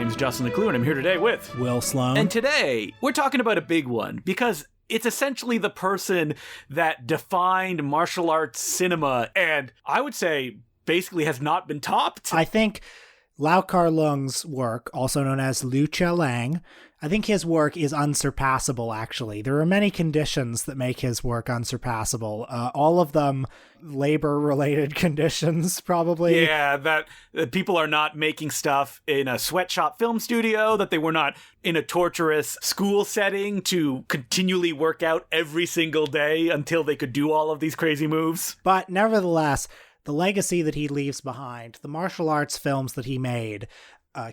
name's Justin Leclue, and I'm here today with Will Sloan. And today, we're talking about a big one, because it's essentially the person that defined martial arts cinema, and I would say basically has not been topped. I think Lau Kar-leung's work, also known as Lau Kar-leung, I think his work is unsurpassable, actually. There are many conditions that make his work unsurpassable. All of them labor-related conditions, probably. Yeah, that people are not making stuff in a sweatshop film studio, that they were not in a torturous school setting to continually work out every single day until they could do all of these crazy moves. But nevertheless, the legacy that he leaves behind, the martial arts films that he made,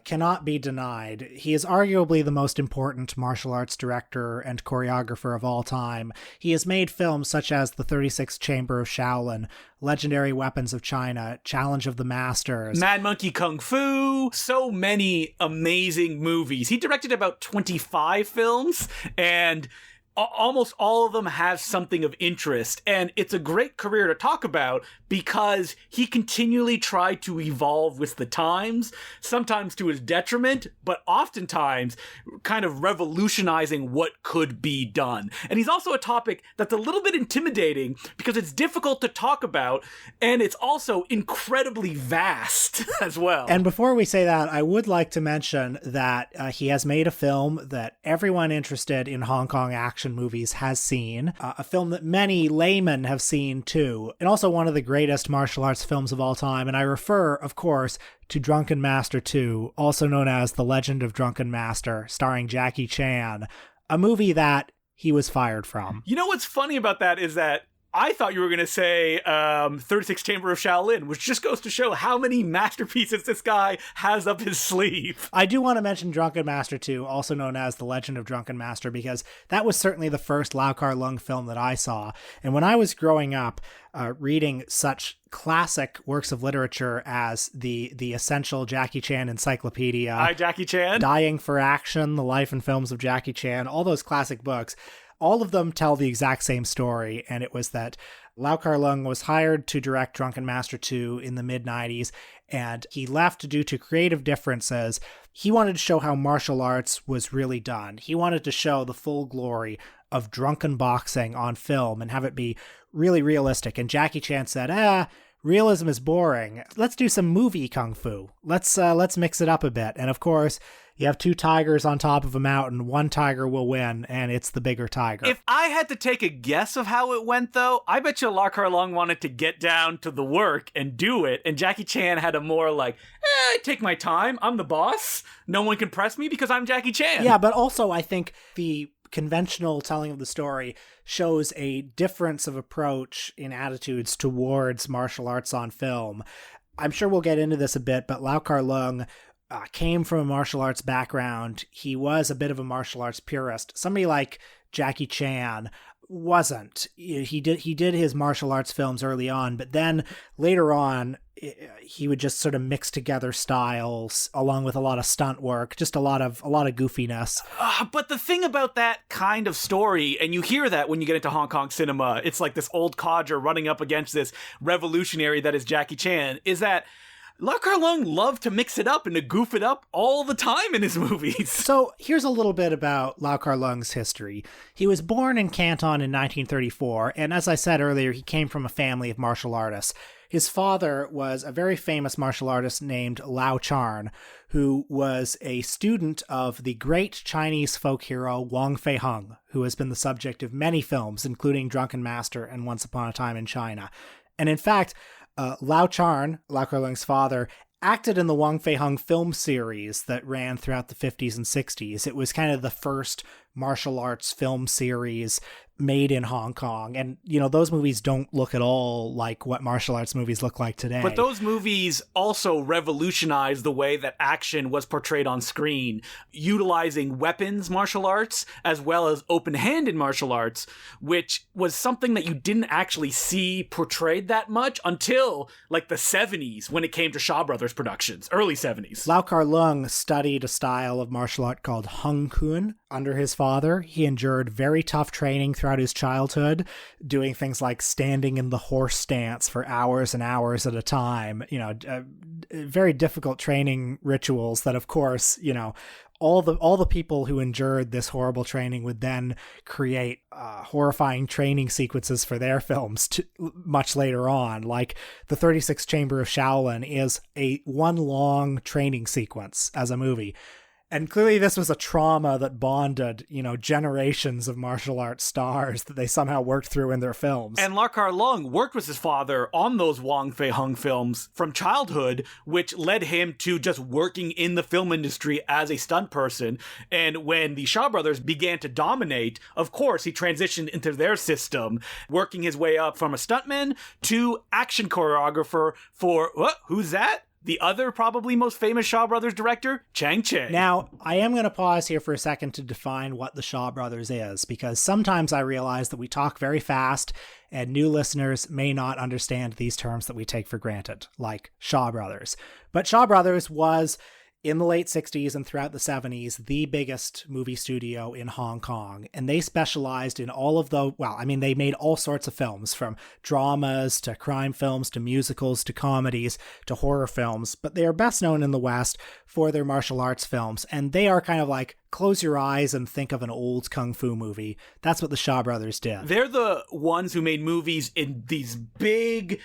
cannot be denied. He is arguably the most important martial arts director and choreographer of all time. He has made films such as The 36th Chamber of Shaolin, Legendary Weapons of China, Challenge of the Masters, Mad Monkey Kung Fu, so many amazing movies. He directed about 25 films, and almost all of them have something of interest, and it's a great career to talk about because he continually tried to evolve with the times, sometimes to his detriment, but oftentimes kind of revolutionizing what could be done. And he's also a topic that's a little bit intimidating because it's difficult to talk about, and it's also incredibly vast as well. And before we say that, I would like to mention that he has made a film that everyone interested in Hong Kong action movies has seen, a film that many laymen have seen too, and also one of the greatest martial arts films of all time. And I refer, of course, to Drunken Master 2, also known as The Legend of Drunken Master, starring Jackie Chan, a movie that he was fired from. You know what's funny about that is that I thought you were going to say 36th Chamber of Shaolin, which just goes to show how many masterpieces this guy has up his sleeve. I do want to mention Drunken Master 2, also known as The Legend of Drunken Master, because that was certainly the first Lau Kar-leung film that I saw. And when I was growing up, reading such classic works of literature as the essential Jackie Chan encyclopedia, Hi, Jackie Chan, Dying for Action, The Life and Films of Jackie Chan, all those classic books, all of them tell the exact same story, and it was that Lau Kar-leung was hired to direct Drunken Master 2 in the mid-90s, and he left due to creative differences. He wanted to show how martial arts was really done. He wanted to show the full glory of drunken boxing on film and have it be really realistic. And Jackie Chan said, realism is boring. Let's do some movie kung fu. Let's mix it up a bit. And of course, you have two tigers on top of a mountain. One tiger will win, and it's the bigger tiger. If I had to take a guess of how it went, though, I bet you Lau Kar-leung wanted to get down to the work and do it, and Jackie Chan had a more like, I take my time. I'm the boss. No one can press me because I'm Jackie Chan. Yeah, but also I think the conventional telling of the story shows a difference of approach in attitudes towards martial arts on film. I'm sure we'll get into this a bit, but Lau Kar-leung came from a martial arts background. He was a bit of a martial arts purist. Somebody like Jackie Chan wasn't. He did his martial arts films early on, but then later on, he would just sort of mix together styles along with a lot of stunt work, just a lot of goofiness. But the thing about that kind of story, and you hear that when you get into Hong Kong cinema, it's like this old codger running up against this revolutionary that is Jackie Chan, is that Lau Kar-leung loved to mix it up and to goof it up all the time in his movies. So here's a little bit about Lau Kar-leung's history. He was born in Canton in 1934, and as I said earlier, he came from a family of martial artists. His father was a very famous martial artist named Lau Charn, who was a student of the great Chinese folk hero Wong Fei-hung, who has been the subject of many films, including Drunken Master and Once Upon a Time in China. And in fact, Lau Charn, Lau Kar-leung's father, acted in the Wong Fei-hung film series that ran throughout the 50s and 60s. It was kind of the first martial arts film series made in Hong Kong. And, you know, those movies don't look at all like what martial arts movies look like today. But those movies also revolutionized the way that action was portrayed on screen, utilizing weapons martial arts as well as open-handed martial arts, which was something that you didn't actually see portrayed that much until like the 70s when it came to Shaw Brothers productions, early 70s. Lau Kar-leung studied a style of martial art called Hung Kun under his father. father. He endured very tough training throughout his childhood, doing things like standing in the horse stance for hours and hours at a time, very difficult training rituals that, of course, all the people who endured this horrible training would then create horrifying training sequences for their films much later on. Like the 36th Chamber of Shaolin is one long training sequence as a movie. And clearly this was a trauma that bonded, generations of martial arts stars that they somehow worked through in their films. And Lau Kar-leung worked with his father on those Wong Fei-hung films from childhood, which led him to just working in the film industry as a stunt person. And when the Shaw brothers began to dominate, of course, he transitioned into their system, working his way up from a stuntman to action choreographer for, who's that? The other probably most famous Shaw Brothers director, Chang Cheh. Now, I am going to pause here for a second to define what the Shaw Brothers is, because sometimes I realize that we talk very fast and new listeners may not understand these terms that we take for granted, like Shaw Brothers. But Shaw Brothers was, in the late 60s and throughout the 70s, the biggest movie studio in Hong Kong. And they specialized in all of they made all sorts of films, from dramas to crime films to musicals to comedies to horror films. But they are best known in the West for their martial arts films. And they are kind of like, close your eyes and think of an old kung fu movie. That's what the Shaw Brothers did. They're the ones who made movies in these big,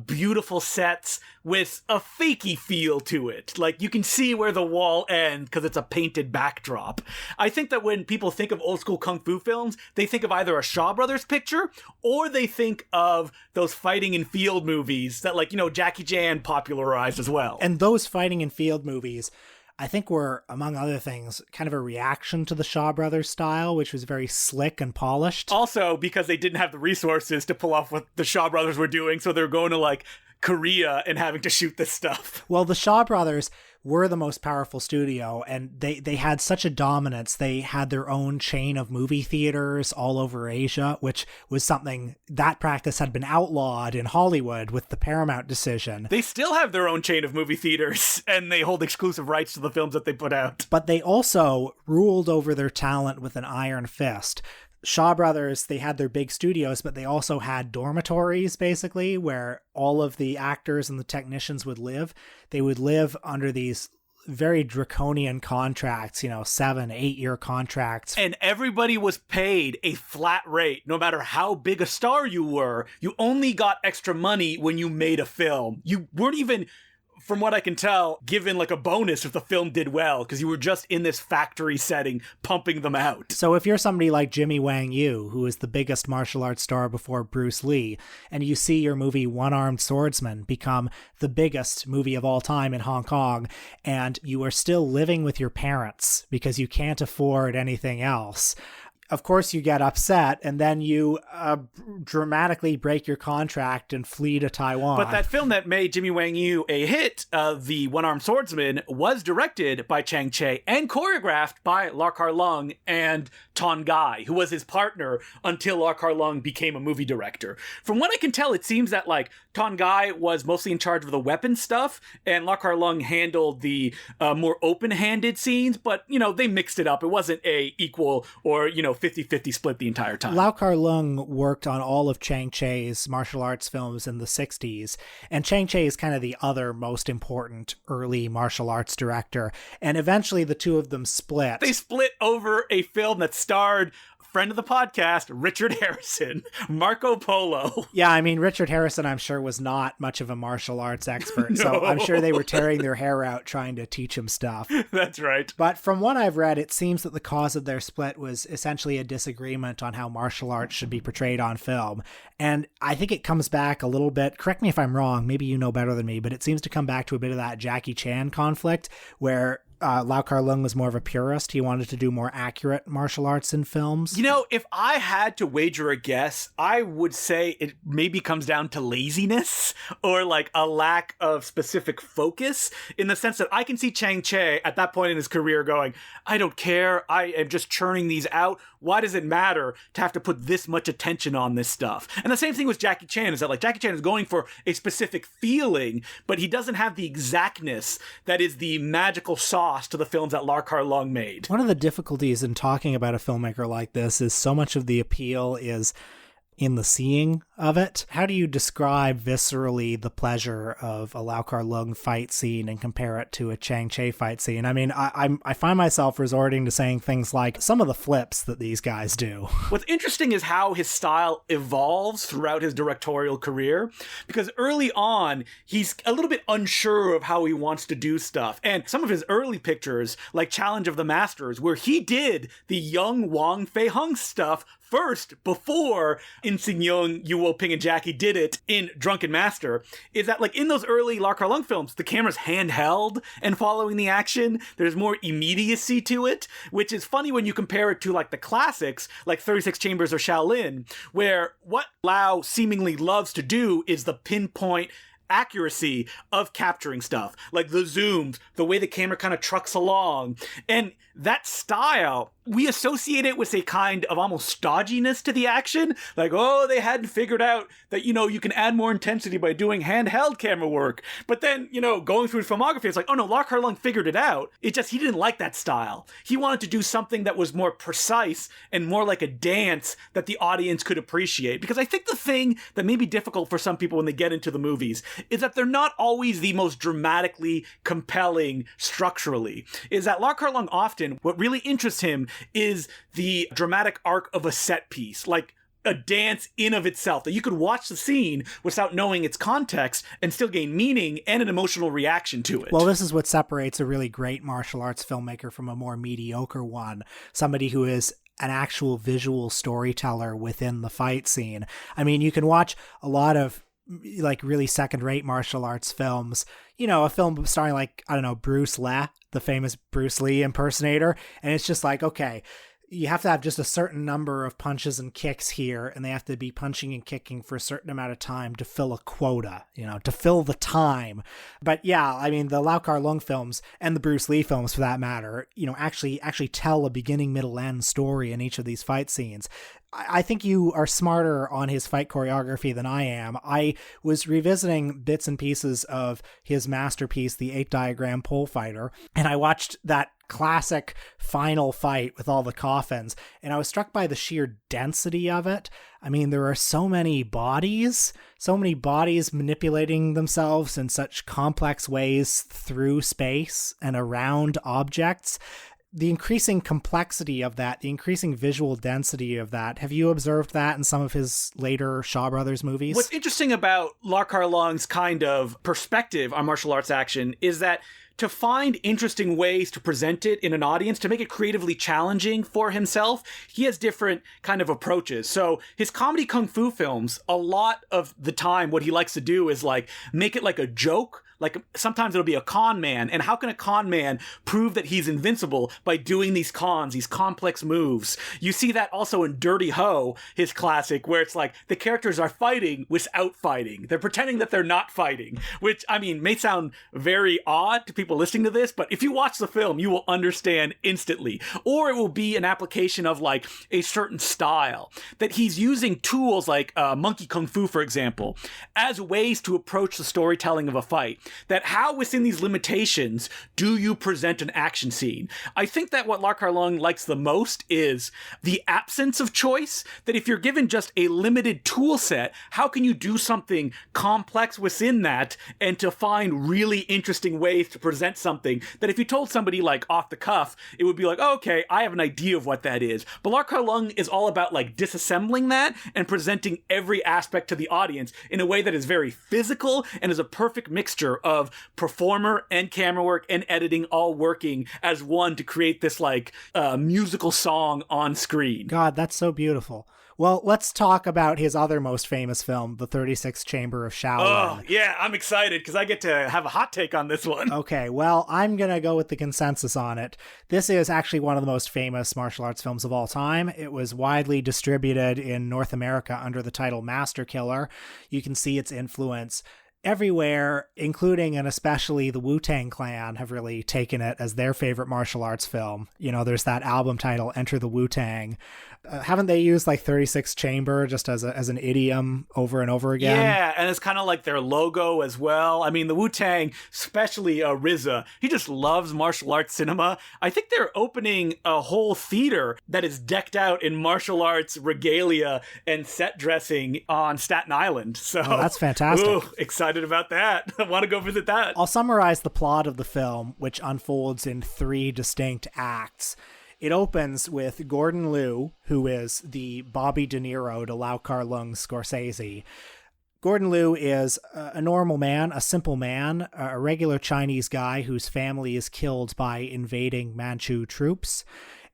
beautiful sets with a fakey feel to it. Like, you can see where the wall ends because it's a painted backdrop. I think that when people think of old school kung fu films, they think of either a Shaw Brothers picture or they think of those fighting in field movies that, Jackie Chan popularized as well. And those fighting in field movies, I think, were, among other things, kind of a reaction to the Shaw Brothers style, which was very slick and polished. Also, because they didn't have the resources to pull off what the Shaw Brothers were doing, so they're going to, Korea and having to shoot this stuff. Well, the Shaw Brothers were the most powerful studio, and they had such a dominance. They had their own chain of movie theaters all over Asia, which was something that practice had been outlawed in Hollywood with the Paramount decision. They still have their own chain of movie theaters, and they hold exclusive rights to the films that they put out. But they also ruled over their talent with an iron fist. Shaw Brothers, they had their big studios, but they also had dormitories, basically, where all of the actors and the technicians would live. They would live under these very draconian contracts, 7-8 year contracts. And everybody was paid a flat rate. No matter how big a star you were, you only got extra money when you made a film. You weren't even, from what I can tell, given a bonus if the film did well, because you were just in this factory setting pumping them out. So if you're somebody like Jimmy Wang Yu, who is the biggest martial arts star before Bruce Lee, and you see your movie One-Armed Swordsman become the biggest movie of all time in Hong Kong, and you are still living with your parents because you can't afford anything else, of course you get upset, and then you dramatically break your contract and flee to Taiwan. But that film that made Jimmy Wang Yu a hit, The One-Armed Swordsman, was directed by Chang Cheh and choreographed by Lau Kar-leung and Ton Gai, who was his partner until Lau Kar-leung became a movie director. From what I can tell, it seems that Ton Gai was mostly in charge of the weapon stuff, and Lau Kar-leung handled the more open-handed scenes, but, they mixed it up. It wasn't a equal or, 50-50 split the entire time. Lau Kar-leung worked on all of Chang Cheh's martial arts films in the 60s, and Chang Cheh is kind of the other most important early martial arts director, and eventually the two of them split. They split over a film that starred friend of the podcast, Richard Harrison, Marco Polo. Yeah, Richard Harrison, I'm sure, was not much of a martial arts expert, No. So I'm sure they were tearing their hair out trying to teach him stuff. That's right. But from what I've read, it seems that the cause of their split was essentially a disagreement on how martial arts should be portrayed on film. And I think it comes back a little bit, correct me if I'm wrong, maybe you know better than me, but it seems to come back to a bit of that Jackie Chan conflict where Lau Kar-leung was more of a purist. He wanted to do more accurate martial arts in films. If I had to wager a guess, I would say it maybe comes down to laziness or a lack of specific focus, in the sense that I can see Chang Cheh at that point in his career going, I don't care. I am just churning these out. why does it matter to have to put this much attention on this stuff? And the same thing with Jackie Chan, is that like Jackie Chan is going for a specific feeling, but he doesn't have the exactness that is the magical sauce to the films that Lau Kar-leung made. One of the difficulties in talking about a filmmaker like this is so much of the appeal is in the seeing of it. How do you describe viscerally the pleasure of a Lau Kar-leung fight scene and compare it to a Chang-Chi fight scene? I mean, I find myself resorting to saying things like some of the flips that these guys do. What's interesting is how his style evolves throughout his directorial career, because early on, he's a little bit unsure of how he wants to do stuff. And some of his early pictures, like Challenge of the Masters, where he did the young Wong Fei-hung stuff first before In Sing-yong, Yu Wo-ping, and Jackie did it in Drunken Master, is that like in those early Lau Kar-leung films, the camera's handheld and following the action. There's more immediacy to it, which is funny when you compare it to like the classics, like 36 Chambers of Shaolin, where what Lau seemingly loves to do is the pinpoint accuracy of capturing stuff, like the zooms, the way the camera kind of trucks along. And that style, we associate it with a kind of almost stodginess to the action. Like, oh, they hadn't figured out that, you know, you can add more intensity by doing handheld camera work. But then, you know, going through his filmography, it's like, oh no, Lau Kar-leung figured it out. It's just, he didn't like that style. He wanted to do something that was more precise and more like a dance that the audience could appreciate. Because I think the thing that may be difficult for some people when they get into the movies is that they're not always the most dramatically compelling structurally. Is that Lau Kar-leung often, what really interests him is the dramatic arc of a set piece, like a dance in of itself, that you could watch the scene without knowing its context and still gain meaning and an emotional reaction to it. Well, this is what separates a really great martial arts filmmaker from a more mediocre one. Somebody who is an actual visual storyteller within the fight scene. I mean, you can watch a lot of like really second-rate martial arts films, you know, a film starring like, I don't know, Bruce Lee, the famous Bruce Lee impersonator. And it's just like, okay, you have to have just a certain number of punches and kicks here, and they have to be punching and kicking for a certain amount of time to fill a quota, you know, to fill the time. But yeah, I mean, the Lau Kar-leung films and the Bruce Lee films for that matter, you know, actually tell a beginning, middle, end story in each of these fight scenes. I think you are smarter on his fight choreography than I am. I was revisiting bits and pieces of his masterpiece, the 8-diagram pole fighter, and I watched that classic final fight with all the coffins, and I was struck by the sheer density of it. I mean, there are so many bodies manipulating themselves in such complex ways through space and around objects. The increasing complexity of that, the increasing visual density of that, have you observed that in some of his later Shaw Brothers movies? What's interesting about Lau Kar-leung's kind of perspective on martial arts action is that to find interesting ways to present it in an audience, to make it creatively challenging for himself, he has different kind of approaches. So his comedy kung fu films, a lot of the time what he likes to do is like make it like a joke. Like sometimes it'll be a con man, and how can a con man prove that he's invincible by doing these cons, these complex moves? You see that also in Dirty Ho, his classic, where it's like the characters are fighting without fighting. They're pretending that they're not fighting, which, I mean, may sound very odd to people listening to this, but if you watch the film, you will understand instantly. Or it will be an application of like a certain style, that he's using tools like monkey kung fu, for example, as ways to approach the storytelling of a fight. That how within these limitations do you present an action scene? I think that what Lau Kar-leung likes the most is the absence of choice, that if you're given just a limited tool set, how can you do something complex within that and to find really interesting ways to present something that if you told somebody like off the cuff, it would be like, oh, okay, I have an idea of what that is. But Lau Kar-leung is all about like disassembling that and presenting every aspect to the audience in a way that is very physical and is a perfect mixture of performer and camera work and editing all working as one to create this like musical song on screen. God, that's so beautiful. Well, let's talk about his other most famous film, The 36th Chamber of Shaolin. Oh, yeah, I'm excited because I get to have a hot take on this one. Okay, well, I'm going to go with the consensus on it. This is actually one of the most famous martial arts films of all time. It was widely distributed in North America under the title Master Killer. You can see its influence everywhere, including and especially the Wu-Tang Clan, have really taken it as their favorite martial arts film. You know, there's that album title, Enter the Wu-Tang. Haven't they used like 36 Chamber just as an idiom over and over again? Yeah, and it's kind of like their logo as well. I mean, the Wu-Tang, especially RZA, he just loves martial arts cinema. I think they're opening a whole theater that is decked out in martial arts regalia and set dressing on Staten Island. So that's fantastic. Ooh, excited about that. I want to go visit that. I'll summarize the plot of the film, which unfolds in 3 distinct acts. It opens with Gordon Liu, who is the Bobby De Niro to Lau Kar-leung's Scorsese. Gordon Liu is a normal man, a simple man, a regular Chinese guy whose family is killed by invading Manchu troops.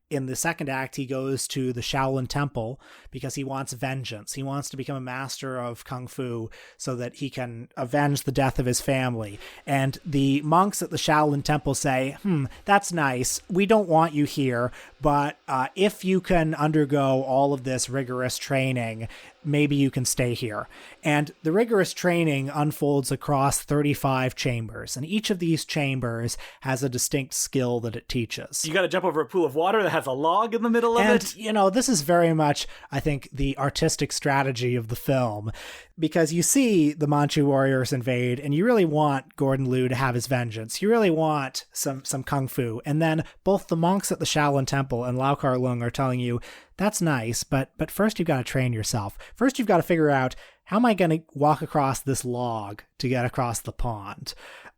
In the second act, he goes to the Shaolin Temple because he wants vengeance. He wants to become a master of Kung Fu so that he can avenge the death of his family. And the monks at the Shaolin Temple say, that's nice. We don't want you here, but if you can undergo all of this rigorous training, maybe you can stay here. And the rigorous training unfolds across 35 chambers, and each of these chambers has a distinct skill that it teaches. You got to jump over a pool of water that has a log in the middle of it. And, you know, this is very much, I think, the artistic strategy of the film, because you see the Manchu warriors invade, and you really want Gordon Liu to have his vengeance. You really want some Kung Fu. And then both the monks at the Shaolin Temple and Lau Kar-leung are telling you, that's nice, but first you've got to train yourself. First you've got to figure out, how am I going to walk across this log to get across the pond?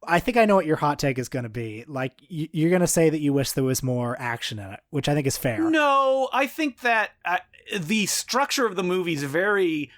I think I know what your hot take is going to be. Like, you're going to say that you wish there was more action in it, which I think is fair. No, I think that the structure of the movie is very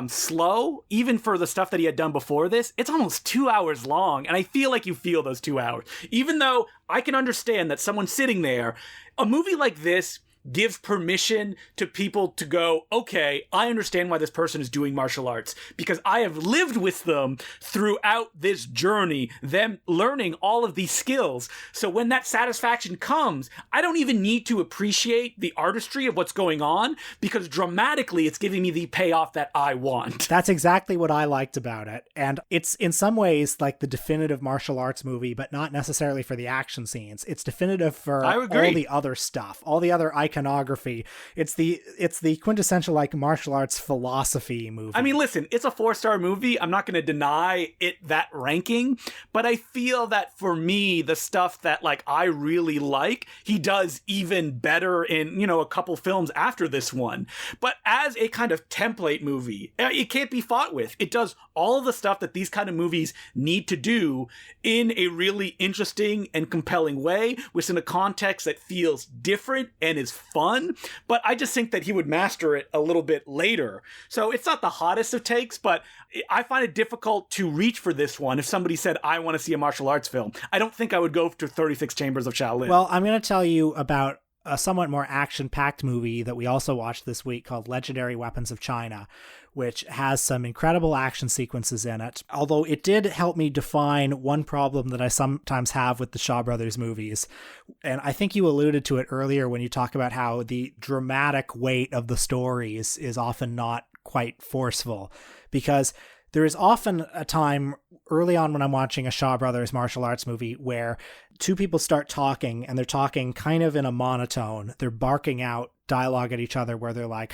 slow, even for the stuff that he had done before this. It's almost 2 hours long, and I feel like you feel those 2 hours. Even though I can understand that someone sitting there, a movie like this gives permission to people to go, okay, I understand why this person is doing martial arts because I have lived with them throughout this journey, them learning all of these skills. So when that satisfaction comes, I don't even need to appreciate the artistry of what's going on because dramatically it's giving me the payoff that I want. That's exactly what I liked about it. And it's in some ways like the definitive martial arts movie, but not necessarily for the action scenes. It's definitive for all the other stuff, all the other iconography. It's the quintessential like martial arts philosophy movie. I mean, listen, it's a 4-star movie. I'm not going to deny it that ranking, but I feel that for me, the stuff that like I really like, he does even better in, you know, a couple films after this one. But as a kind of template movie, it can't be fought with. It does all of the stuff that these kind of movies need to do in a really interesting and compelling way, within a context that feels different and is fun. But I just think that he would master it a little bit later. So it's not the hottest of takes, but I find it difficult to reach for this one. If somebody said, I want to see a martial arts film, I don't think I would go to 36 Chambers of Shaolin. Well, I'm going to tell you about a somewhat more action-packed movie that we also watched this week called Legendary Weapons of China, which has some incredible action sequences in it. Although it did help me define one problem that I sometimes have with the Shaw Brothers movies. And I think you alluded to it earlier when you talk about how the dramatic weight of the stories is often not quite forceful, because there is often a time early on when I'm watching a Shaw Brothers martial arts movie where two people start talking and they're talking kind of in a monotone. They're barking out dialogue at each other where they're like,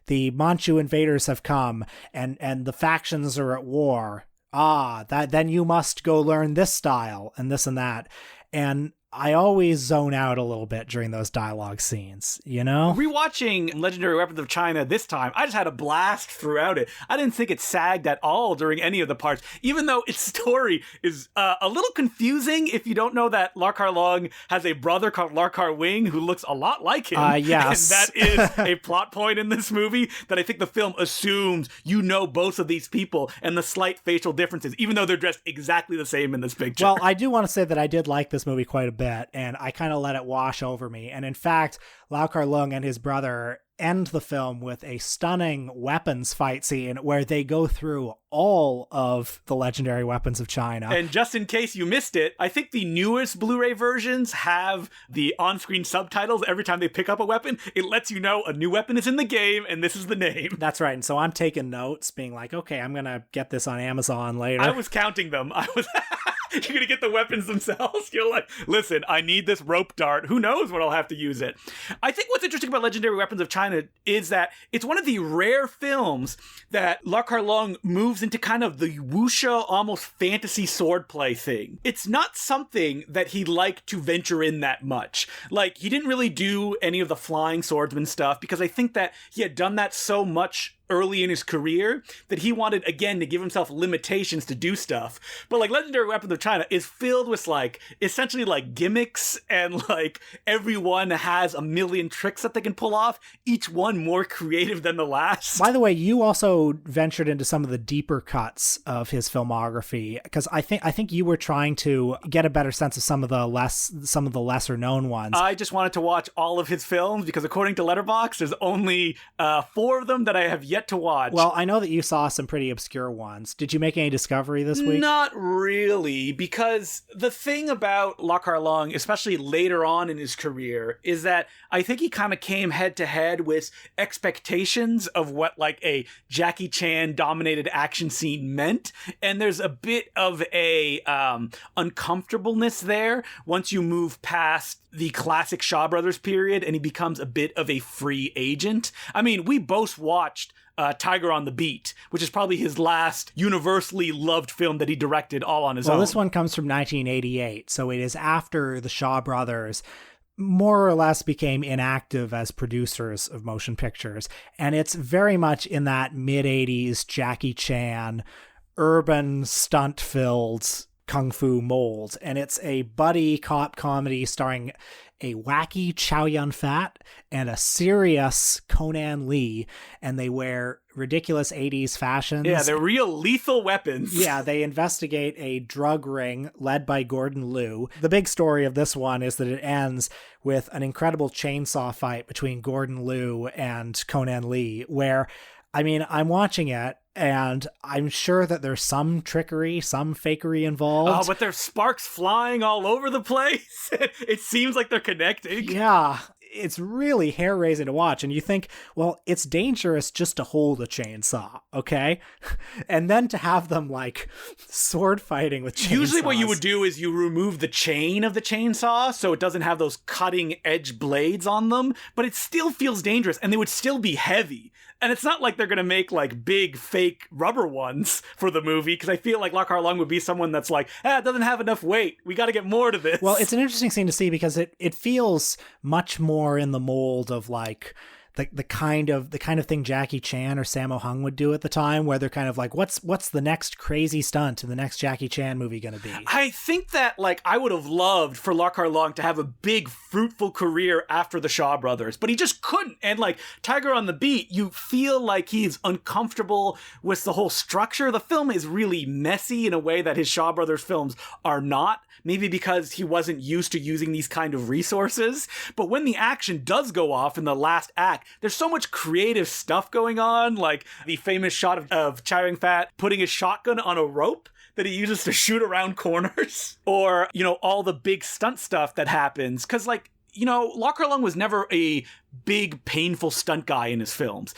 the Manchu invaders have come and the factions are at war. Then you must go learn this style and this and that. And I always zone out a little bit during those dialogue scenes, you know? Rewatching Legendary Weapons of China this time, I just had a blast throughout it. I didn't think it sagged at all during any of the parts, even though its story is a little confusing if you don't know that Lau Kar-leung has a brother called Lau Kar-leung who looks a lot like him. Yes. And that is a plot point in this movie that I think the film assumes you know both of these people and the slight facial differences, even though they're dressed exactly the same in this picture. Well, I do want to say that I did like this this movie quite a bit, and I kind of let it wash over me. And in fact, Lau Kar-leung and his brother end the film with a stunning weapons fight scene where they go through all of the legendary weapons of China. And just in case you missed it, I think the newest Blu-ray versions have the on-screen subtitles. Every time they pick up a weapon, it lets you know a new weapon is in the game and this is the name. That's right. And so I'm taking notes, being like, okay, I'm going to get this on Amazon later. I was counting them. You're going to get the weapons themselves. You're like, listen, I need this rope dart. Who knows when I'll have to use it? I think what's interesting about Legendary Weapons of China is that it's one of the rare films that Lau Kar-leung moves into kind of the wuxia, almost fantasy swordplay thing. It's not something that he liked to venture in that much. Like, he didn't really do any of the flying swordsman stuff because I think that he had done that so much early in his career that he wanted, again, to give himself limitations to do stuff. But like Legendary Weapons of China is filled with like essentially like gimmicks, and like everyone has a million tricks that they can pull off, each one more creative than the last. By the way, you also ventured into some of the deeper cuts of his filmography, because I think you were trying to get a better sense of some of the lesser known ones. I just wanted to watch all of his films because according to Letterboxd, there's only 4 of them that I have yet to watch. Well, I know that you saw some pretty obscure ones. Did you make any discovery this week? Not really, because the thing about Lau Kar-leung, especially later on in his career, is that I think he kind of came head to head with expectations of what like a Jackie Chan dominated action scene meant, and there's a bit of a uncomfortableness there once you move past the classic Shaw Brothers period and he becomes a bit of a free agent. I mean, we both watched Tiger on the Beat, which is probably his last universally loved film that he directed all on his own. Well, this one comes from 1988, so it is after the Shaw Brothers more or less became inactive as producers of motion pictures, and it's very much in that mid-80s Jackie Chan, urban, stunt-filled kung fu mold, and it's a buddy cop comedy starring a wacky Chow Yun-fat and a serious Conan Lee, and they wear ridiculous 80s fashions. Yeah, they're real lethal weapons. Yeah, they investigate a drug ring led by Gordon Liu. The big story of this one is that it ends with an incredible chainsaw fight between Gordon Liu and Conan Lee, where, I mean, I'm watching it, and I'm sure that there's some trickery, some fakery involved. Oh, but there's sparks flying all over the place. It seems like they're connecting. Yeah, it's really hair-raising to watch. And you think, well, it's dangerous just to hold a chainsaw, okay? And then to have them, like, sword fighting with chainsaws. Usually what you would do is you remove the chain of the chainsaw so it doesn't have those cutting-edge blades on them, but it still feels dangerous, and they would still be heavy. And it's not like they're going to make like big fake rubber ones for the movie, because I feel like Lau Kar-leung would be someone that's like, it doesn't have enough weight. We got to get more to this. Well, it's an interesting scene to see because it feels much more in the mold of like the kind of thing Jackie Chan or Sammo Hung would do at the time, where they're kind of like, what's the next crazy stunt in the next Jackie Chan movie going to be? I think that like I would have loved for Lau Kar-leung to have a big fruitful career after the Shaw Brothers, but he just couldn't. And like Tiger on the Beat, you feel like he's uncomfortable with the whole structure. The film is really messy in a way that his Shaw Brothers films are not. Maybe because he wasn't used to using these kind of resources. But when the action does go off in the last act, there's so much creative stuff going on, like the famous shot of Chow Yun-fat putting his shotgun on a rope that he uses to shoot around corners, or, you know, all the big stunt stuff that happens. Because, like, you know, Lau Kar-leung was never a big, painful stunt guy in his films.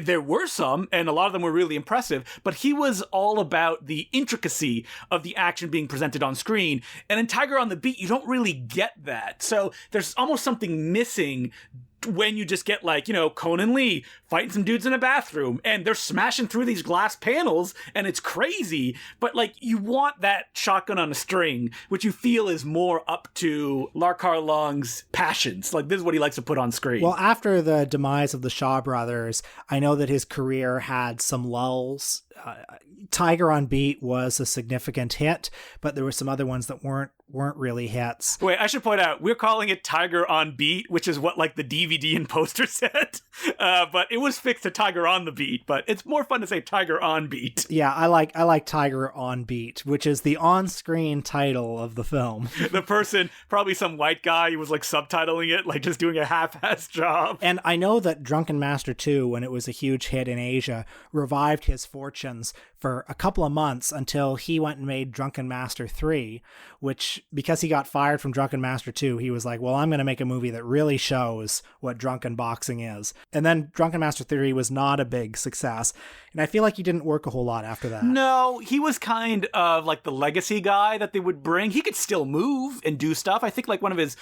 There were some, and a lot of them were really impressive, but he was all about the intricacy of the action being presented on screen. And in Tiger on the Beat, you don't really get that. So there's almost something missing when you just get like, you know, Conan Lee fighting some dudes in a bathroom and they're smashing through these glass panels and it's crazy, but like you want that shotgun on a string, which you feel is more up to Lau Kar-leung's passions. Like this is what he likes to put on screen. Well, after the demise of the Shaw Brothers, I know that his career had some lulls Tiger on Beat was a significant hit, but there were some other ones that weren't really hits. Wait, I should point out, we're calling it Tiger on Beat, which is what like the DVD and poster said. But it was fixed to Tiger on the Beat, but it's more fun to say Tiger on Beat. Yeah, I like Tiger on Beat, which is the on-screen title of the film. The person, probably some white guy, who was like subtitling it, like just doing a half-assed job. And I know that Drunken Master 2, when it was a huge hit in Asia, revived his fortunes for a couple of months until he went and made Drunken Master 3, which, because he got fired from Drunken Master 2, he was like, well, I'm going to make a movie that really shows what drunken boxing is. And then Drunken Master 3 was not a big success. And I feel like he didn't work a whole lot after that. No, he was kind of like the legacy guy that they would bring. He could still move and do stuff. I think like one of his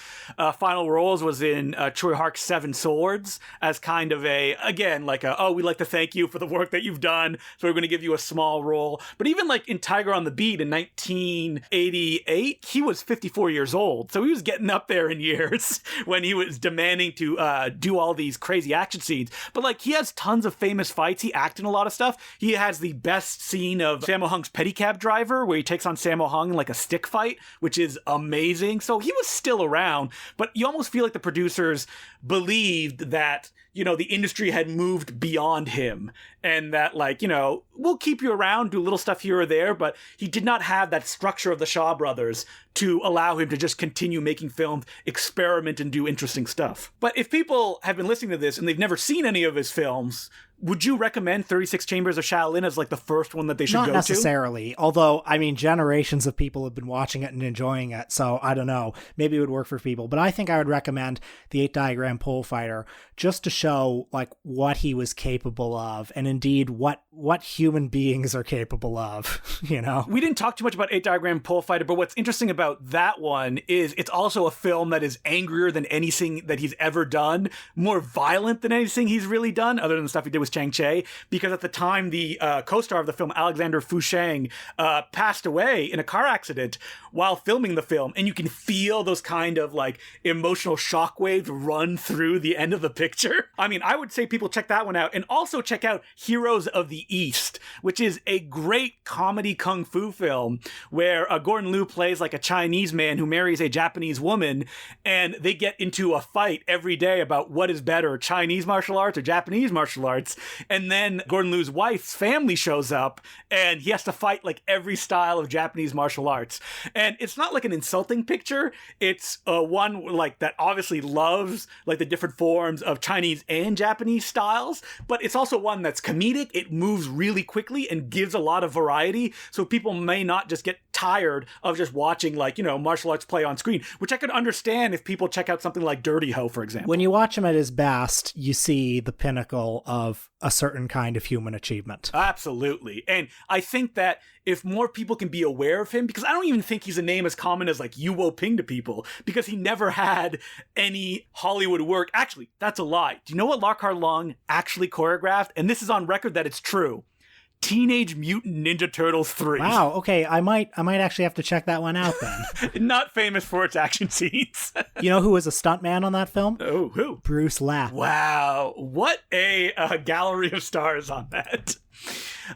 final roles was in Choi Hark's Seven Swords as kind of we'd like to thank you for the work that you've done, so we're going to give you a small role. But even like in Tiger on the Beat in 1988, he was 54 years old. So he was getting up there in years when he was demanding to do all these crazy action scenes. But like he has tons of famous fights. He acted in a lot of stuff. He has the best scene of Sammo Hung's pedicab driver where he takes on Sammo Hung in like a stick fight, which is amazing. So he was still around, but you almost feel like the producers believed that, you know, the industry had moved beyond him and that, like, you know, we'll keep you around, do little stuff here or there, but he did not have that structure of the Shaw brothers to allow him to just continue making films, experiment, and do interesting stuff. But if people have been listening to this and they've never seen any of his films, would you recommend 36 Chambers of Shaolin as like the first one that they should go to? Not necessarily, although, I mean, generations of people have been watching it and enjoying it, so I don't know. Maybe it would work for people, but I think I would recommend The 8-Diagram Pole Fighter just to show like what he was capable of and indeed what human beings are capable of, you know? We didn't talk too much about 8-Diagram Pole Fighter, but what's interesting about that one is it's also a film that is angrier than anything that he's ever done, more violent than anything he's really done, other than the stuff he did with Chang-Chi, because at the time the co-star of the film, Alexander Fusheng, passed away in a car accident while filming the film, and you can feel those kind of like emotional shockwaves run through the end of the picture. I mean, I would say people check that one out, and also check out Heroes of the East, which is a great comedy kung fu film where Gordon Liu plays like a Chinese man who marries a Japanese woman, and they get into a fight every day about what is better, Chinese martial arts or Japanese martial arts. And then Gordon Liu's wife's family shows up and he has to fight like every style of Japanese martial arts. And it's not like an insulting picture. It's one like that obviously loves like the different forms of Chinese and Japanese styles, but it's also one that's comedic. It moves really quickly and gives a lot of variety. So people may not just get tired of just watching like, you know, martial arts play on screen, which I could understand if people check out something like Dirty Ho, for example. When you watch him at his best, you see the pinnacle of a certain kind of human achievement. Absolutely. And I think that if more people can be aware of him, because I don't even think he's a name as common as like Yu Wo Ping to people, because he never had any Hollywood work. Actually, that's a lie. Do you know what Lau Kar-leung actually choreographed? And this is on record that it's true. Teenage Mutant Ninja Turtles 3. Wow, okay, I might actually have to check that one out then. Not famous for its action scenes. You know who was a stuntman on that film? Oh, who? Bruce Lapp. Wow, what a gallery of stars on that.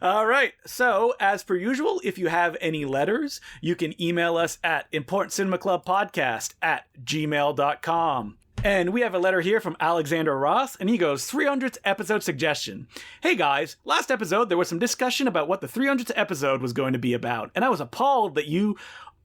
All right, so as per usual, if you have any letters, you can email us at importantcinemaclubpodcast@gmail.com. And we have a letter here from Alexander Ross, and he goes, 300th episode suggestion. Hey guys, last episode there was some discussion about what the 300th episode was going to be about, and I was appalled that you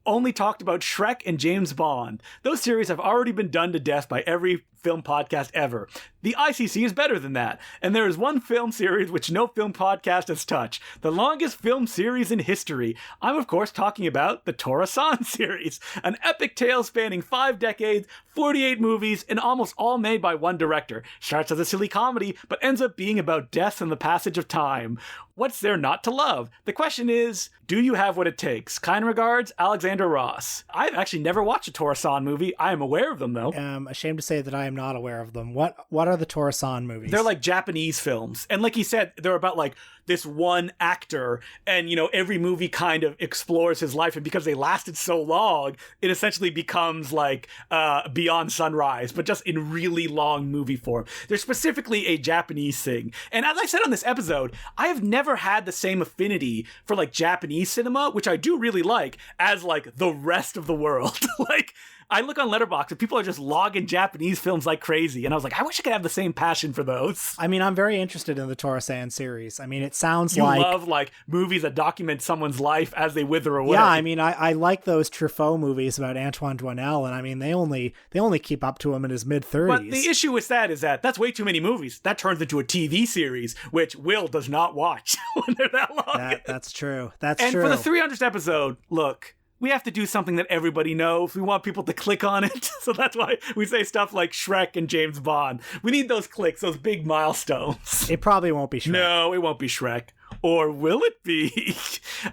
only talked about Shrek and James Bond. Those series have already been done to death by every film podcast ever. The ICC is better than that, and there is one film series which no film podcast has touched, the longest film series in history. I'm of course talking about the Tora-san series, an epic tale spanning 5 decades, 48 movies, and almost all made by one director. Starts as a silly comedy, but ends up being about death and the passage of time. What's there not to love? The question is, do you have what it takes? Kind regards, Alexander Ross. I've actually never watched a Tora-san movie. I am aware of them, though. I'm ashamed to say that I am not aware of them. What are the Tora-san movies? They're like Japanese films. And like he said, they're about like this one actor, and, you know, every movie kind of explores his life, and because they lasted so long, it essentially becomes like Beyond Sunrise, but just in really long movie form. There's specifically a Japanese thing. And as I said on this episode, I have never had the same affinity for like Japanese cinema, which I do really like, as like the rest of the world. Like, I look on Letterboxd and people are just logging Japanese films like crazy. And I was like, I wish I could have the same passion for those. I mean, I'm very interested in the Tora-san series. I mean, it sounds you like... You love, like, movies that document someone's life as they wither away. Yeah, I mean, I like those Truffaut movies about Antoine Doinel, and I mean, they only keep up to him in his mid-30s. But the issue with that is that that's way too many movies. That turns into a TV series, which Will does not watch when they're that long. That's true. That's true. And for the 300th episode, look... we have to do something that everybody knows. We want people to click on it. So that's why we say stuff like Shrek and James Bond. We need those clicks, those big milestones. It probably won't be Shrek. No, it won't be Shrek. Or will it be?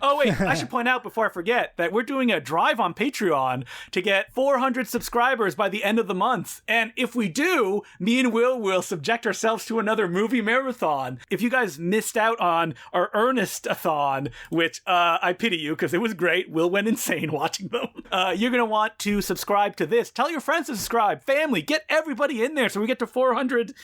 Oh, wait, I should point out before I forget that we're doing a drive on Patreon to get 400 subscribers by the end of the month. And if we do, me and will subject ourselves to another movie marathon. If you guys missed out on our Ernest-a-thon, which I pity you because it was great. Will went insane watching them. You're going to want to subscribe to this. Tell your friends to subscribe. Family, get everybody in there so we get to 400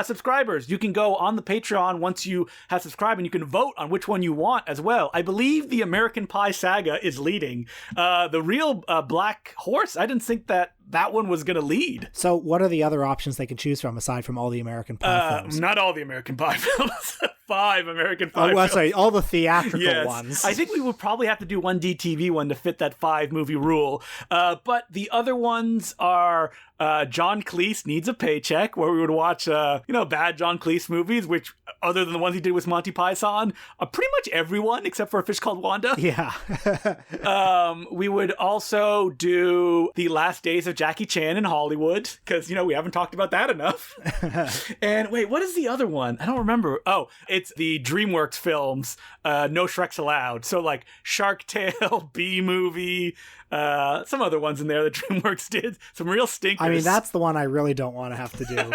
subscribers. You can go on the Patreon once you have subscribed and you can vote on which one you want as well. I believe the American Pie saga is leading. The real Black Horse, I didn't think that one was going to lead. So what are the other options they can choose from aside from all the American Pie films? Not all the American Pie films. 5 American Pie films. Sorry, all the theatrical ones. I think we would probably have to do one DTV one to fit that 5 movie rule. But the other ones are John Cleese Needs a Paycheck, where we would watch bad John Cleese movies, which other than the ones he did with Monty Python, pretty much everyone except for A Fish Called Wanda. Yeah. We would also do The Last Days of Jackie Chan in Hollywood, because, we haven't talked about that enough. And wait, what is the other one? I don't remember. Oh, it's the DreamWorks films, No Shreks Allowed. So like Shark Tale, B-Movie, some other ones in there that DreamWorks did. Some real stinkers. I mean, that's the one I really don't want to have to do.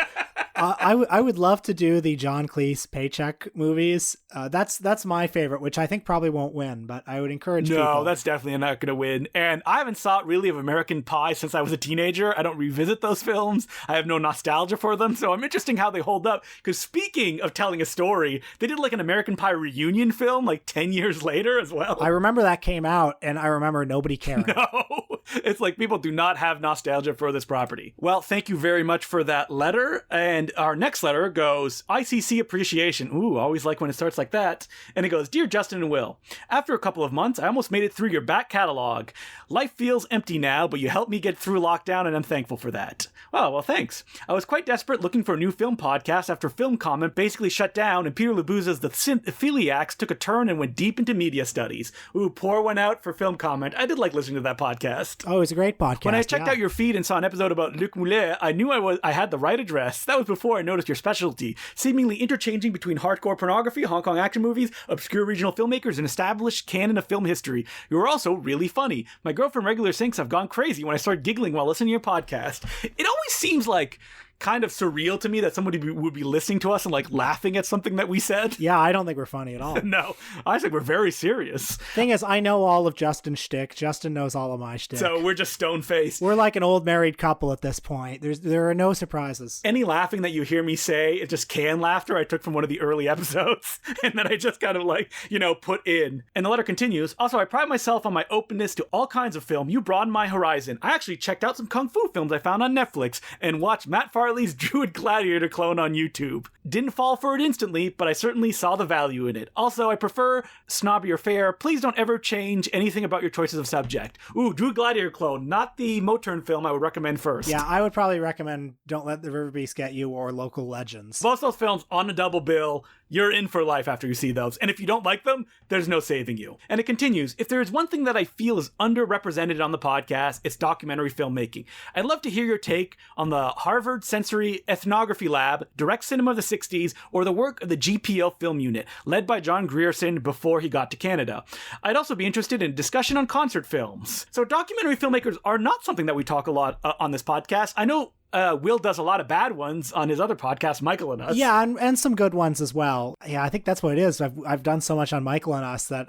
I would love to do the John Cleese Paycheck movies. That's my favorite, which I think probably won't win, but I would encourage people. No, that's definitely not going to win. And I haven't thought really of American Pie since I was a teenager. I don't revisit those films. I have no nostalgia for them, so I'm interested in how they hold up. Because speaking of telling a story, they did like an American Pie reunion film like 10 years later as well. I remember that came out, and I remember nobody caring. No, it's like people do not have nostalgia for this property. Well, thank you very much for that letter. And our next letter goes, ICC Appreciation. Ooh, always like when it starts like that. And it goes, Dear Justin and Will, after a couple of months, I almost made it through your back catalog. Life feels empty now, but you helped me get through lockdown, and I'm thankful for that. Oh, well, thanks. I was quite desperate looking for a new film podcast after Film Comment basically shut down and Peter Labuza's The Cinephiliacs took a turn and went deep into media studies. Ooh, pour one out for Film Comment. I did like listening to that podcast. Oh, it's a great podcast. When I checked out your feed and saw an episode about Luc Moulet, I knew I had the right address. That was before I noticed your specialty, seemingly interchanging between hardcore pornography, Hong Kong action movies, obscure regional filmmakers, and established canon of film history. You were also really funny. My girlfriend regular sinks have gone crazy when I start giggling while listening to your podcast. It always seems like kind of surreal to me that somebody would be listening to us and like laughing at something that we said. Yeah, I don't think we're funny at all. No, I think we're very serious. Thing is, I know all of Justin's shtick. Justin knows all of my shtick. So we're just stone-faced. We're like an old married couple at this point. There are no surprises. Any laughing that you hear me say is just canned laughter I took from one of the early episodes and that I just kind of like, put in. And the letter continues, also, I pride myself on my openness to all kinds of film. You broadened my horizon. I actually checked out some Kung Fu films I found on Netflix and watched Matt Farley's Druid Gladiator clone on YouTube. Didn't fall for it instantly, but I certainly saw the value in it. Also, I prefer Snobby or Fair. Please don't ever change anything about your choices of subject. Ooh, Druid Gladiator clone, not the Moturn film I would recommend first. Yeah, I would probably recommend Don't Let the River Beast Get You or Local Legends. Both those films on a double bill. You're in for life after you see those. And if you don't like them, there's no saving you. And it continues, if there is one thing that I feel is underrepresented on the podcast, it's documentary filmmaking. I'd love to hear your take on the Harvard Sensory Ethnography Lab, direct cinema of the 60s, or the work of the GPO film unit, led by John Grierson before he got to Canada. I'd also be interested in discussion on concert films. So documentary filmmakers are not something that we talk a lot on this podcast. I know Will does a lot of bad ones on his other podcast, Michael and Us. Yeah, and some good ones as well. Yeah, I think that's what it is. I've done so much on Michael and Us that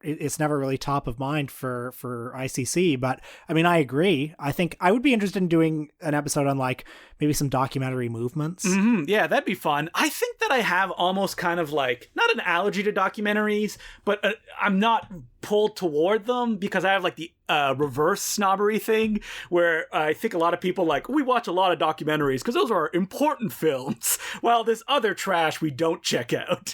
it's never really top of mind for ICC. But I mean, I agree. I think I would be interested in doing an episode on like maybe some documentary movements. Mm-hmm. Yeah, that'd be fun. I think that I have almost kind of like, not an allergy to documentaries, but I'm not pulled toward them because I have like the reverse snobbery thing where I think a lot of people like, we watch a lot of documentaries because those are important films, while this other trash we don't check out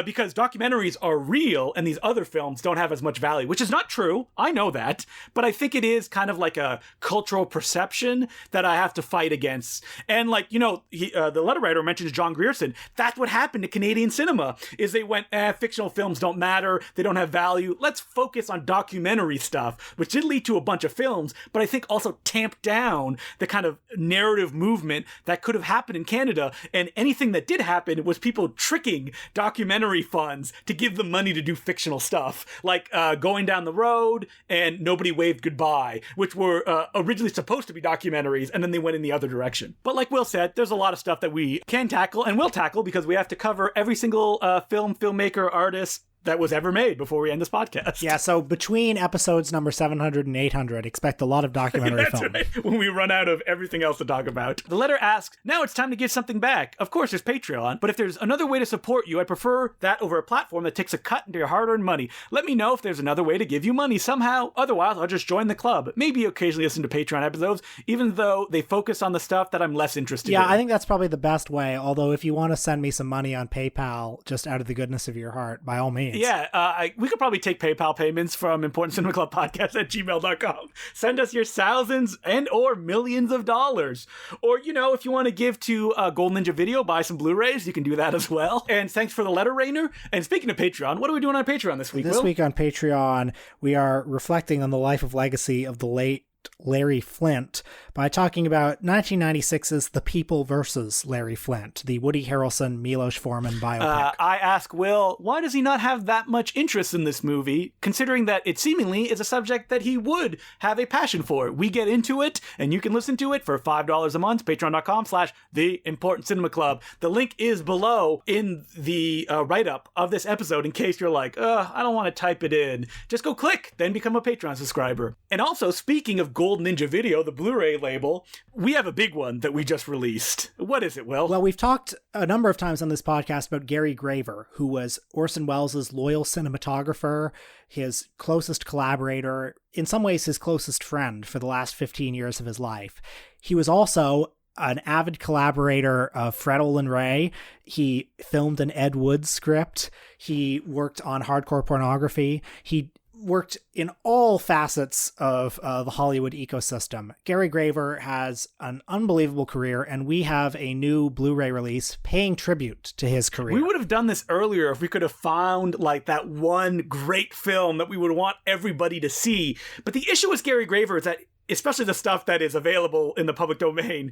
because documentaries are real and these other films don't have as much value, which is not true. I know that, but I think it is kind of like a cultural perception that I have to fight against. And like, you know, the letter writer mentions John Grierson. That's what happened to Canadian cinema is they went, fictional films don't matter. They don't have value. Let's focus on documentary stuff, which did lead to a bunch of films, but I think also tamped down the kind of narrative movement that could have happened in Canada. And anything that did happen was people tricking documentary funds to give them money to do fictional stuff, like Going Down the Road and Nobody Waved Goodbye, which were originally supposed to be documentaries, and then they went in the other direction. But like Will said, there's a lot of stuff that we can tackle and will tackle because we have to cover every single filmmaker, artist that was ever made before we end this podcast. Yeah, so between episodes number 700 and 800, expect a lot of documentary film. Right, when we run out of everything else to talk about. The letter asks, now it's time to give something back. Of course, there's Patreon, but if there's another way to support you, I prefer that over a platform that takes a cut into your hard-earned money. Let me know if there's another way to give you money somehow. Otherwise, I'll just join the club. Maybe occasionally listen to Patreon episodes, even though they focus on the stuff that I'm less interested in. Yeah, I think that's probably the best way, although if you want to send me some money on PayPal, just out of the goodness of your heart, by all means. Yeah, we could probably take PayPal payments from Important Cinema Club Podcast at gmail.com. Send us your thousands and or millions of dollars. Or, you know, if you want to give to Golden Ninja Video, buy some Blu-rays, you can do that as well. And thanks for the letter, Rainer. And speaking of Patreon, what are we doing on Patreon this week, Will? This week on Patreon, we are reflecting on the life of legacy of the late Larry Flynt by talking about 1996's The People versus Larry Flynt, the Woody Harrelson, Milos Forman biopic. I ask Will, why does he not have that much interest in this movie, considering that it seemingly is a subject that he would have a passion for? We get into it, and you can listen to it for $5 a month, patreon.com/The Important Cinema Club. The link is below in the write-up of this episode in case you're like, I don't want to type it in. Just go click, then become a Patreon subscriber. And also, speaking of Gold Ninja Video, the Blu-ray label, we have a big one that we just released. What is it, Will? Well, we've talked a number of times on this podcast about Gary Graver, who was Orson Welles' loyal cinematographer, his closest collaborator, in some ways his closest friend for the last 15 years of his life. He was also an avid collaborator of Fred Olen Ray. He filmed an Ed Wood script. He worked on hardcore pornography. He worked in all facets of the Hollywood ecosystem. Gary Graver has an unbelievable career, and we have a new Blu-ray release paying tribute to his career. We would have done this earlier if we could have found like that one great film that we would want everybody to see. But the issue with Gary Graver is that, especially the stuff that is available in the public domain,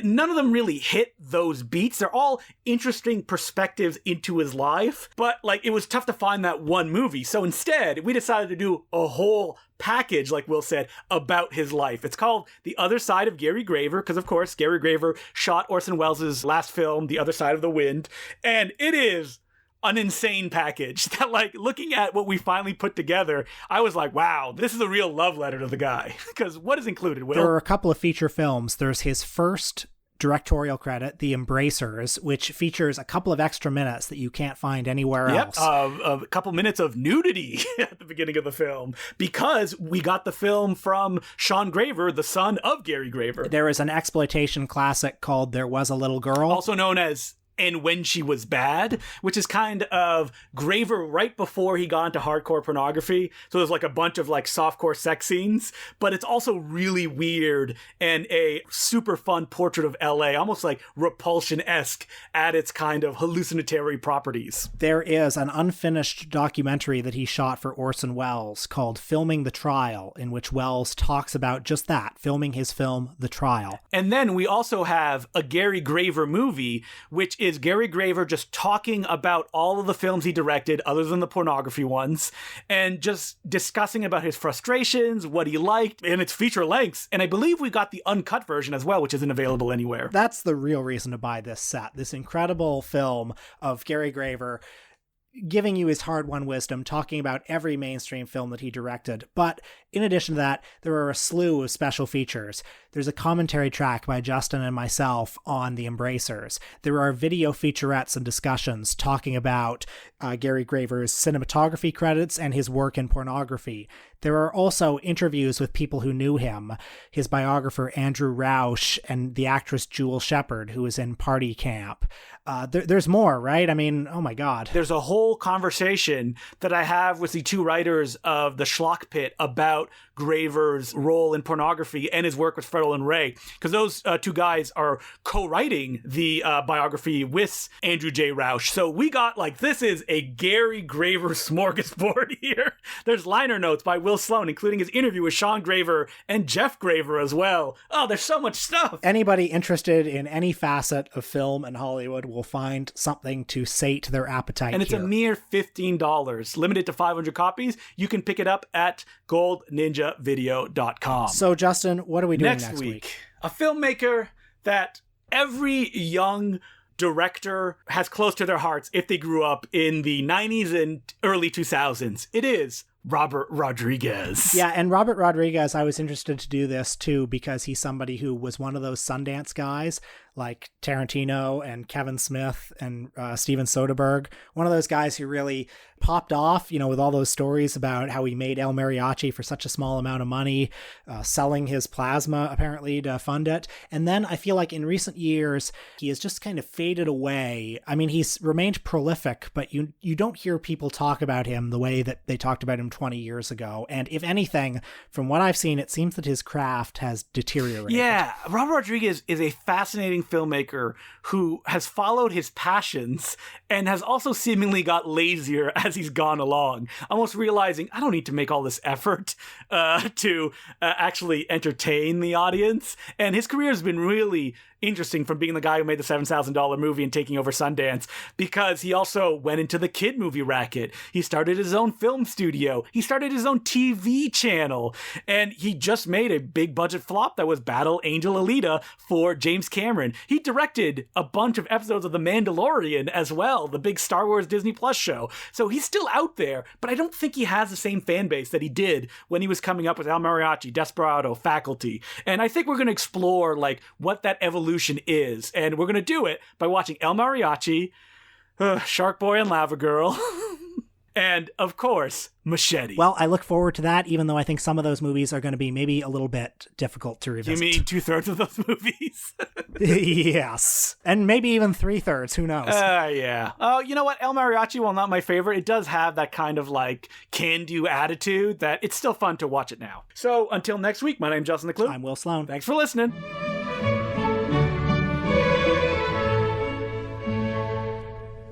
none of them really hit those beats. They're all interesting perspectives into his life, but like it was tough to find that one movie. So instead, we decided to do a whole package, like Will said, about his life. It's called The Other Side of Gary Graver, because of course, Gary Graver shot Orson Welles' last film, The Other Side of the Wind, and it is an insane package that, like, looking at what we finally put together, I was like, wow, this is a real love letter to the guy. Because what is included, Will? There are a couple of feature films. There's his first directorial credit, The Embracers, which features a couple of extra minutes that you can't find anywhere else. A couple minutes of nudity at the beginning of the film, because we got the film from Sean Graver, the son of Gary Graver. There is an exploitation classic called There Was a Little Girl, also known as And When She Was Bad, which is kind of Graver right before he got into hardcore pornography. So there's like a bunch of like softcore sex scenes, but it's also really weird and a super fun portrait of LA, almost like Repulsion-esque at its kind of hallucinatory properties. There is an unfinished documentary that he shot for Orson Welles called Filming the Trial, in which Welles talks about just that, filming his film, The Trial. And then we also have a Gary Graver movie, which is is Gary Graver just talking about all of the films he directed, other than the pornography ones, and just discussing about his frustrations, what he liked, and its feature lengths. And I believe we got the uncut version as well, which isn't available anywhere. That's the real reason to buy this set. This incredible film of Gary Graver giving you his hard-won wisdom, talking about every mainstream film that he directed. But in addition to that, there are a slew of special features. There's a commentary track by Justin and myself on The Embracers. There are video featurettes and discussions talking about Gary Graver's cinematography credits and his work in pornography. There are also interviews with people who knew him, his biographer Andrew Rausch and the actress Jewel Shepard, who was in Party Camp. There's more, right? I mean, oh my God. There's a whole conversation that I have with the two writers of The Schlock Pit about Graver's role in pornography and his work with Fredel and Ray, because those two guys are co-writing the biography with Andrew J. Rausch. So we got, like, this is a Gary Graver smorgasbord here. There's liner notes by Will Sloan, including his interview with Sean Graver and Jeff Graver as well. Oh, there's so much stuff. Anybody interested in any facet of film and Hollywood will find something to sate their appetite. And it's here. A mere $15, limited to 500 copies. You can pick it up at goldninjavideo.com. So, Justin, what are we doing next week? A filmmaker that every young director has close to their hearts if they grew up in the 90s and early 2000s. It is Robert Rodriguez. Yeah, and Robert Rodriguez, I was interested to do this too because he's somebody who was one of those Sundance guys like Tarantino and Kevin Smith and Steven Soderbergh. One of those guys who really popped off, with all those stories about how he made El Mariachi for such a small amount of money, selling his plasma apparently to fund it. And then I feel like in recent years, he has just kind of faded away. I mean, he's remained prolific, but you don't hear people talk about him the way that they talked about him 20 years ago. And if anything, from what I've seen, it seems that his craft has deteriorated. Yeah, Robert Rodriguez is a fascinating filmmaker who has followed his passions and has also seemingly got lazier as he's gone along, almost realizing I don't need to make all this effort to actually entertain the audience. And his career has been really interesting, from being the guy who made the $7,000 movie and taking over Sundance, because he also went into the kid movie racket. He started his own film studio. He started his own TV channel. And he just made a big budget flop that was Battle Angel Alita for James Cameron. He directed a bunch of episodes of The Mandalorian as well, the big Star Wars Disney Plus show. So he's still out there, but I don't think he has the same fan base that he did when he was coming up with El Mariachi, Desperado, Faculty. And I think we're going to explore what that evolution is, and we're going to do it by watching El Mariachi, Shark Boy and Lava Girl, and, of course, Machete. Well, I look forward to that, even though I think some of those movies are going to be maybe a little bit difficult to revisit. You mean 2/3 of those movies? Yes. And maybe even 3/3, who knows? Yeah. Oh, you know what? El Mariachi, while not my favorite, it does have that kind of can-do attitude that it's still fun to watch it now. So, until next week, my name's Justin the Clue. I'm Will Sloan. Thanks for listening.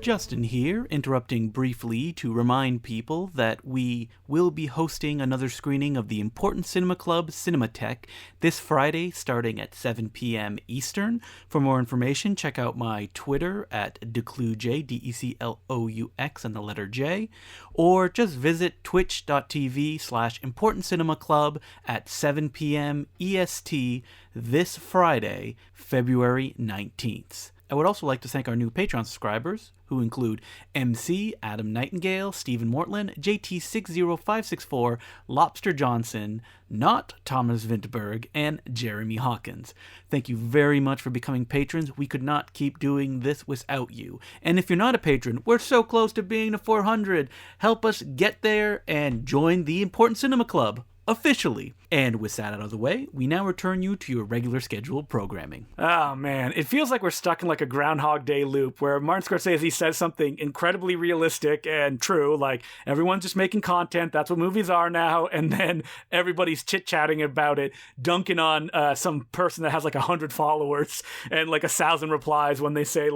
Justin here, interrupting briefly to remind people that we will be hosting another screening of the Important Cinema Club Cinematheque this Friday starting at 7 p.m. Eastern. For more information, check out my Twitter at DeCloux, DECLOUX and the letter J, or just visit twitch.tv/Important Cinema Club at 7 p.m. EST this Friday, February 19th. I would also like to thank our new Patreon subscribers, who include MC, Adam Nightingale, Stephen Mortland, JT60564, Lobster Johnson, Not Thomas Vintberg, and Jeremy Hawkins. Thank you very much for becoming patrons. We could not keep doing this without you. And if you're not a patron, we're so close to being to 400. Help us get there and join the Important Cinema Club officially. And with that out of the way, we now return you to your regular scheduled programming. Oh man, it feels like we're stuck in a Groundhog Day loop where Martin Scorsese says something incredibly realistic and true, like everyone's just making content, that's what movies are now, and then everybody's chit-chatting about it, dunking on some person that has 100 followers and 1,000 replies when they say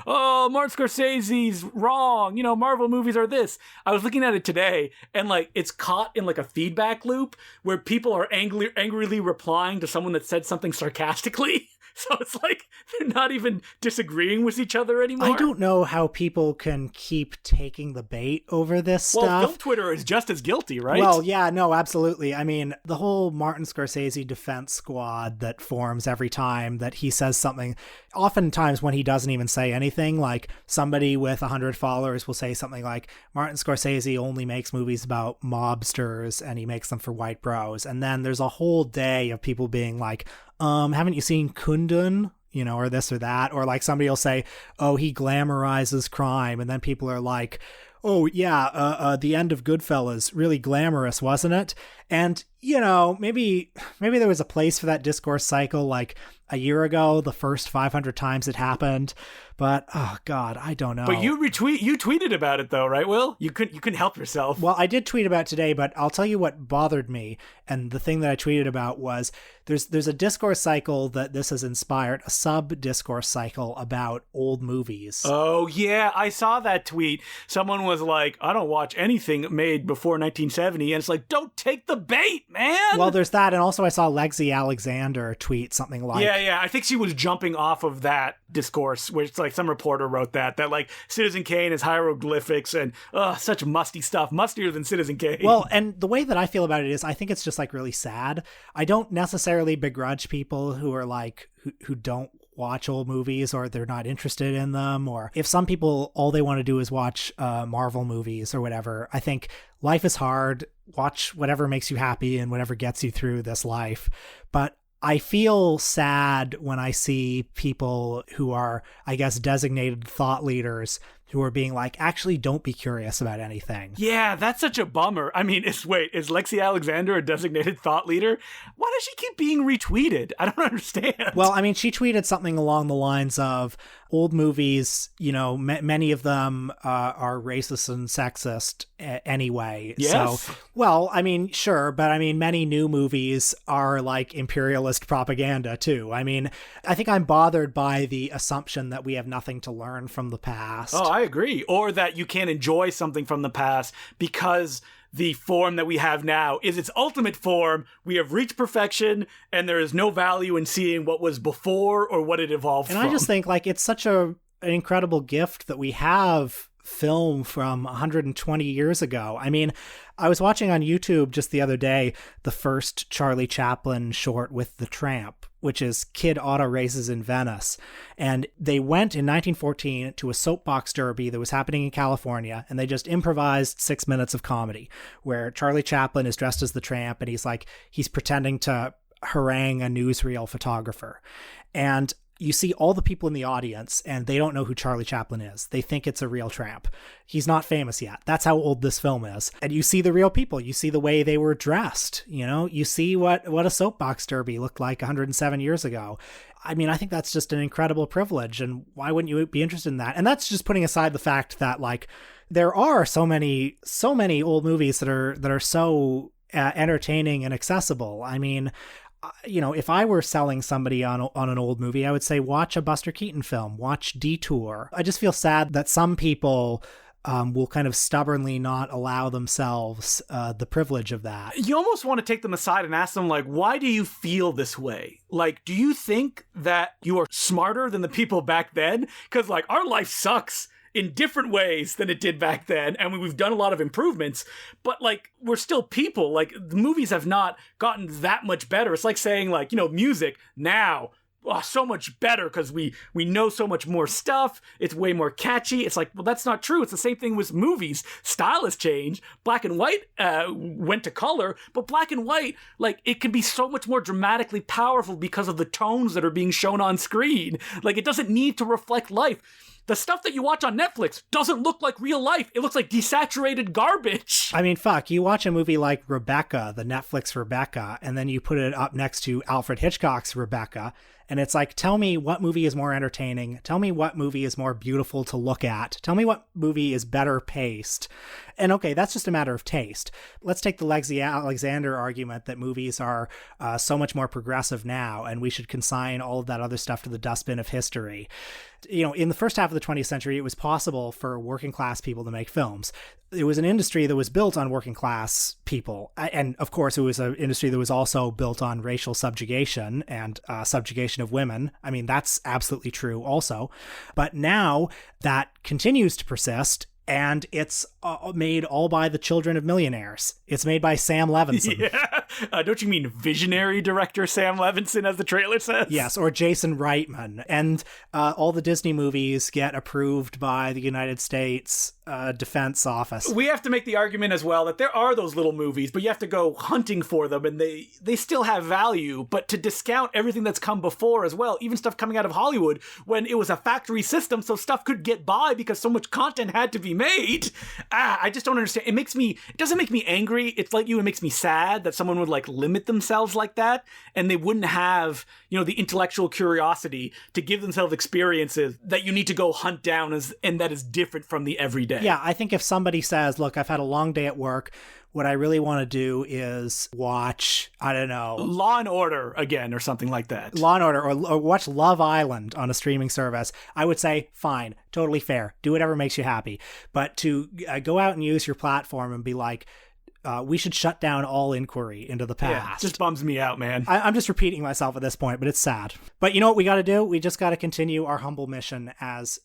oh, Martin Scorsese's wrong, Marvel movies are this. I was looking at it today and it's caught in a feedback loop where people are angrily replying to someone that said something sarcastically. So it's like they're not even disagreeing with each other anymore. I don't know how people can keep taking the bait over this stuff. Well, film Twitter is just as guilty, right? Well, yeah, no, absolutely. I mean, the whole Martin Scorsese defense squad that forms every time that he says something, oftentimes when he doesn't even say anything, like somebody with 100 followers will say something like, Martin Scorsese only makes movies about mobsters and he makes them for white bros. And then there's a whole day of people being like, haven't you seen Kundun? You know, or this or that. Or like somebody will say, oh, he glamorizes crime. And then people are like, oh, yeah, the end of Goodfellas, really glamorous, wasn't it? And, you know, maybe there was a place for that discourse cycle like a year ago, the first 500 times it happened. But, oh, God, I don't know. But you tweeted about it, though, right, Will? You couldn't help yourself. Well, I did tweet about it today, but I'll tell you what bothered me. And the thing that I tweeted about was there's a discourse cycle that this has inspired, a sub-discourse cycle about old movies. Oh, yeah, I saw that tweet. Someone was like, I don't watch anything made before 1970. And it's like, don't take the bait, man! Well, there's that. And also I saw Lexi Alexander tweet something like... Yeah, I think she was jumping off of that discourse, which like some reporter wrote that like Citizen Kane is hieroglyphics and such musty stuff, mustier than Citizen Kane. Well, and the way that I feel about it is I think it's just like really sad. I don't necessarily begrudge people who are like who don't watch old movies or they're not interested in them, or if some people all they want to do is watch Marvel movies or whatever. I think life is hard. Watch whatever makes you happy and whatever gets you through this life. But I feel sad when I see people who are, I guess, designated thought leaders who are being like, actually, don't be curious about anything. Yeah, that's such a bummer. I mean, is Lexi Alexander a designated thought leader? Why does she keep being retweeted? I don't understand. Well, I mean, she tweeted something along the lines of old movies, you know, many of them are racist and sexist anyway. Yes. So, well, I mean, sure, but I mean, many new movies are like imperialist propaganda too. I mean, I think I'm bothered by the assumption that we have nothing to learn from the past. Oh, I agree. Or that you can't enjoy something from the past because the form that we have now is its ultimate form. We have reached perfection and there is no value in seeing what was before or what it evolved from. And I just think like it's such an incredible gift that we have film from 120 years ago. I mean, I was watching on YouTube just the other day the first Charlie Chaplin short with the Tramp, which is Kid Auto Races in Venice. And they went in 1914 to a soapbox derby that was happening in California, and they just improvised 6 minutes of comedy where Charlie Chaplin is dressed as the Tramp and he's pretending to harangue a newsreel photographer. And you see all the people in the audience and they don't know who Charlie Chaplin is. They think it's a real tramp. He's not famous yet. That's how old this film is. And you see the real people. You see the way they were dressed. You know, you see what a soapbox derby looked like 107 years ago. I mean, I think that's just an incredible privilege. And why wouldn't you be interested in that? And that's just putting aside the fact that like there are so many old movies that are so entertaining and accessible. I mean, you know, if I were selling somebody on an old movie, I would say, watch a Buster Keaton film, watch Detour. I just feel sad that some people will kind of stubbornly not allow themselves the privilege of that. You almost want to take them aside and ask them, like, why do you feel this way? Like, do you think that you are smarter than the people back then? Because, like, our life sucks in different ways than it did back then, and we've done a lot of improvements, but like we're still people. Like the movies have not gotten that much better. It's like saying like, you know, music now, so much better because we know so much more stuff. It's way more catchy. It's like, well, that's not true. It's the same thing with movies. Style has changed. Black and white went to color, but black and white, like it can be so much more dramatically powerful because of the tones that are being shown on screen. Like it doesn't need to reflect life. The stuff that you watch on Netflix doesn't look like real life. It looks like desaturated garbage. I mean, fuck, you watch a movie like Rebecca, the Netflix Rebecca, and then you put it up next to Alfred Hitchcock's Rebecca, and it's like, tell me what movie is more entertaining. Tell me what movie is more beautiful to look at. Tell me what movie is better paced. And okay, that's just a matter of taste. Let's take the Lexi Alexander argument that movies are so much more progressive now, and we should consign all of that other stuff to the dustbin of history. In the first half of the 20th century, it was possible for working class people to make films. It was an industry that was built on working class people. And of course, it was an industry that was also built on racial subjugation and subjugation of women. I mean, that's absolutely true also. But now that continues to persist. And it's made all by the children of millionaires. It's made by Sam Levinson. Yeah. Don't you mean visionary director Sam Levinson, as the trailer says? Yes, or Jason Reitman. And all the Disney movies get approved by the United States Defense Office. We have to make the argument as well that there are those little movies, but you have to go hunting for them, and they still have value. But to discount everything that's come before as well, even stuff coming out of Hollywood, when it was a factory system, so stuff could get by because so much content had to be made. I just don't understand. It doesn't make me angry. It's like it makes me sad that someone would like limit themselves like that, and they wouldn't have, the intellectual curiosity to give themselves experiences that you need to go hunt down and that is different from the everyday. Yeah, I think if somebody says, look, I've had a long day at work, what I really want to do is watch, I don't know, Law and Order again or something like that. Law and Order, or watch Love Island on a streaming service, I would say, fine, totally fair. Do whatever makes you happy. But to go out and use your platform and be like, we should shut down all inquiry into the past. Yeah, it just bums me out, man. I'm just repeating myself at this point, but it's sad. But you know what we got to do? We just got to continue our humble mission as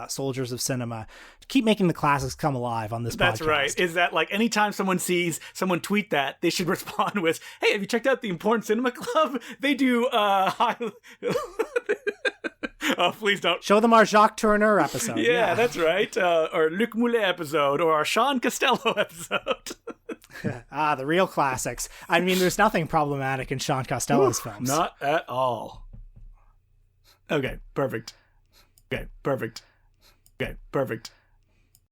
soldiers of cinema. Keep making the classics come alive on this podcast. That's right. Is that like anytime someone sees someone tweet that, they should respond with, hey, have you checked out the Important Cinema Club? They do oh, please don't. Show them our Jacques Tourneur episode. Yeah, that's right. Or Luc Moulet episode, or our Sean Costello episode. The real classics. I mean, there's nothing problematic in Sean Costello's films. Not at all. Okay, perfect. Okay, perfect. Okay, perfect.